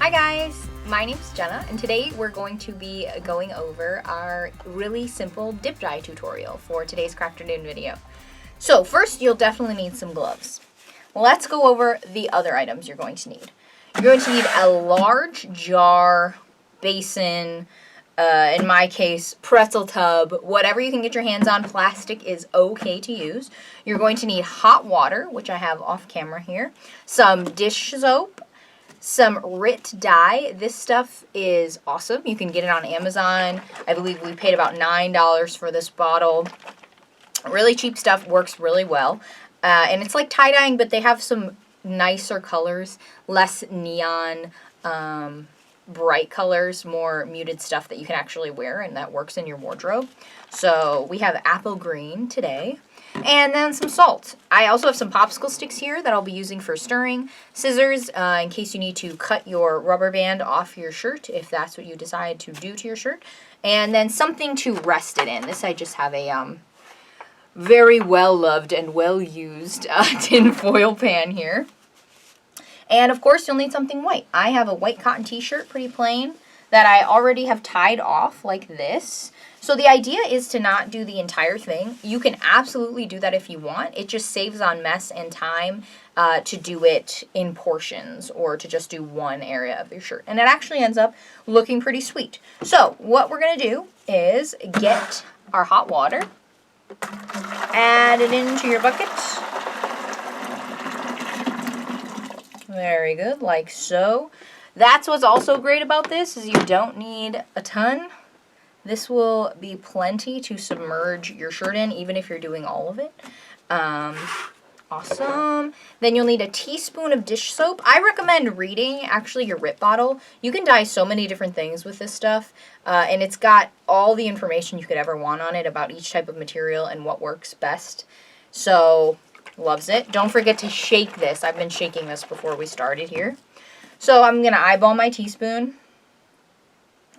Hi guys, my name's Jenna, and today we're going to be going over our really simple dip dye tutorial for today's Crafternoon video. So first, you'll definitely need some gloves. Let's go over the other items you're going to need. You're going to need a large jar, basin, in my case, pretzel tub, whatever you can get your hands on. Plastic is okay to use. You're going to need hot water, which I have off camera here, some dish soap, some RIT dye. This stuff is awesome. You can get it on Amazon. I believe we paid about $9 for this bottle. Really cheap stuff, works really well. And it's like tie-dyeing, but they have some nicer colors, less neon, bright colors, more muted stuff that you can actually wear and that works in your wardrobe. So we have apple green today. And then some salt. I also have some popsicle sticks here that I'll be using for stirring. Scissors, in case you need to cut your rubber band off your shirt, if that's what you decide to do to your shirt. And then something to rest it in. This I just have a very well-loved and well-used tin foil pan here. And of course, you'll need something white. I have a white cotton t-shirt, pretty plain, that I already have tied off like this. So the idea is to not do the entire thing. You can absolutely do that if you want. It just saves on mess and time to do it in portions or to just do one area of your shirt. And it actually ends up looking pretty sweet. So what we're going to do is get our hot water, add it into your bucket. Very good, like so. That's what's also great about this is you don't need a ton. This will be plenty to submerge your shirt in, even if you're doing all of it. Awesome. Then you'll need a teaspoon of dish soap. I recommend reading, actually, your RIT bottle. You can dye so many different things with this stuff, and it's got all the information you could ever want on it about each type of material and what works best. So, loves it. Don't forget to shake this. I've been shaking this before we started here. So I'm going to eyeball my teaspoon.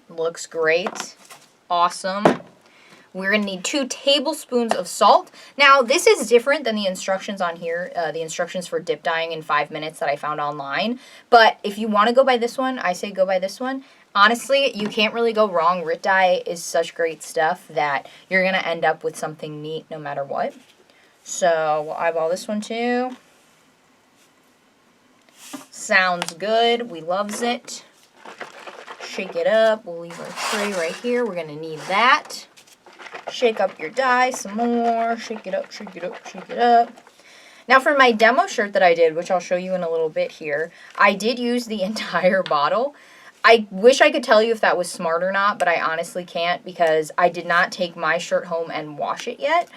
Looks great. Awesome. We're going to need 2 tablespoons of salt. Now, this is different than the instructions on here, the instructions for dip dyeing in 5 minutes that I found online. But if you want to go by this one, I say go by this one. Honestly, you can't really go wrong. RIT dye is such great stuff that you're going to end up with something neat no matter what. So we'll eyeball this one too. Sounds good. We loves it. Shake it up. We'll leave our tray right here. We're going to need that. Shake up your dye some more. Shake it up, shake it up, shake it up. Now for my demo shirt that I did, which I'll show you in a little bit here, I did use the entire bottle. I wish I could tell you if that was smart or not, but I honestly can't because I did not take my shirt home and wash it yet.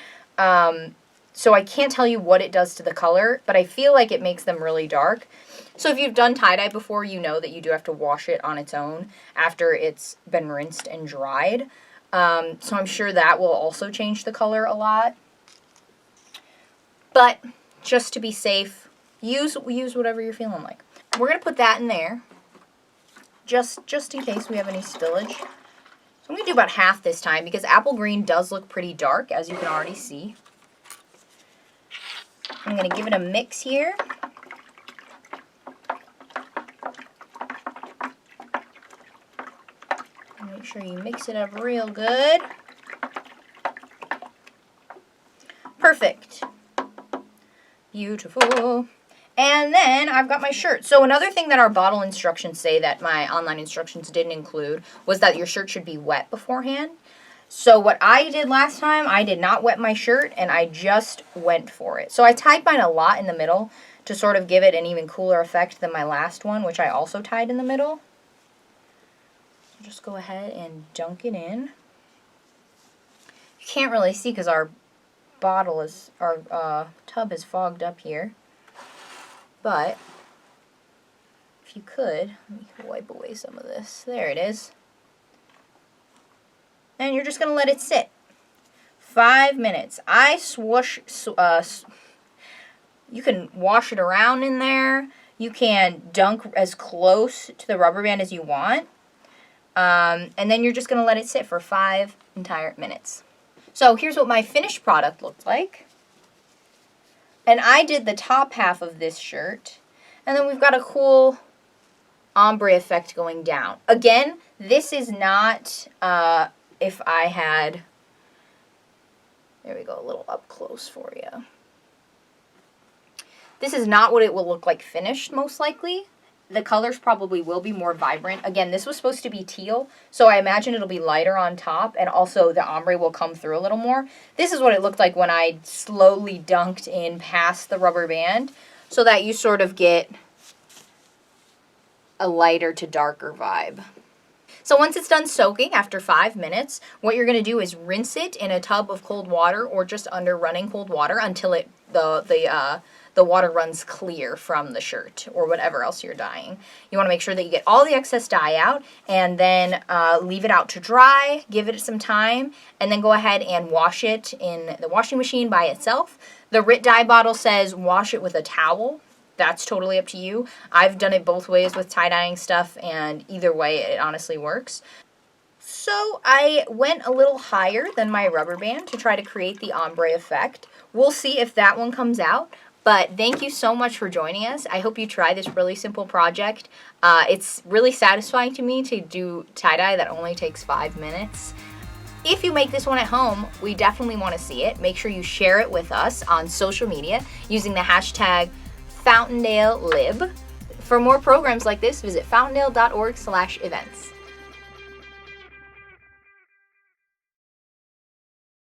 So I can't tell you what it does to the color, but I feel like it makes them really dark. So if you've done tie-dye before, you know that you do have to wash it on its own after it's been rinsed and dried. So I'm sure that will also change the color a lot. But just to be safe, use whatever you're feeling like. We're going to put that in there just in case we have any spillage. So I'm going to do about half this time because apple green does look pretty dark, as you can already see. I'm going to give it a mix here. Make sure you mix it up real good. Perfect. Beautiful. And then I've got my shirt. So another thing that our bottle instructions say that my online instructions didn't include was that your shirt should be wet beforehand. So what I did last time, I did not wet my shirt and I just went for it. So I tied mine a lot in the middle to sort of give it an even cooler effect than my last one, which I also tied in the middle. Just go ahead and dunk it in. You can't really see because our tub is fogged up here. But if you could, let me wipe away some of this. There it is. And you're just going to let it sit. 5 minutes. You can wash it around in there. You can dunk as close to the rubber band as you want. And then you're just going to let it sit for 5 entire minutes. So here's what my finished product looked like. And I did the top half of this shirt. And then we've got a cool ombre effect going down. Again, this is not, if I had, there we go, a little up close for you. This is not what it will look like finished, most likely. The colors probably will be more vibrant. Again, this was supposed to be teal, so I imagine it'll be lighter on top, and also the ombre will come through a little more. This is what it looked like when I slowly dunked in past the rubber band, so that you sort of get a lighter to darker vibe. So once it's done soaking after 5 minutes, what you're going to do is rinse it in a tub of cold water or just under running cold water until the water runs clear from the shirt or whatever else you're dyeing. You want to make sure that you get all the excess dye out, and then leave it out to dry, give it some time, and then go ahead and wash it in the washing machine by itself. The RIT dye bottle says wash it with a towel. That's totally up to you. I've done it both ways with tie-dyeing stuff, and either way, it honestly works. So I went a little higher than my rubber band to try to create the ombre effect. We'll see if that one comes out. But thank you so much for joining us. I hope you try this really simple project. It's really satisfying to me to do tie-dye that only takes 5 minutes. If you make this one at home, we definitely want to see it. Make sure you share it with us on social media using the hashtag Fountaindale Lib. For more programs like this, visit fountaindale.org/events.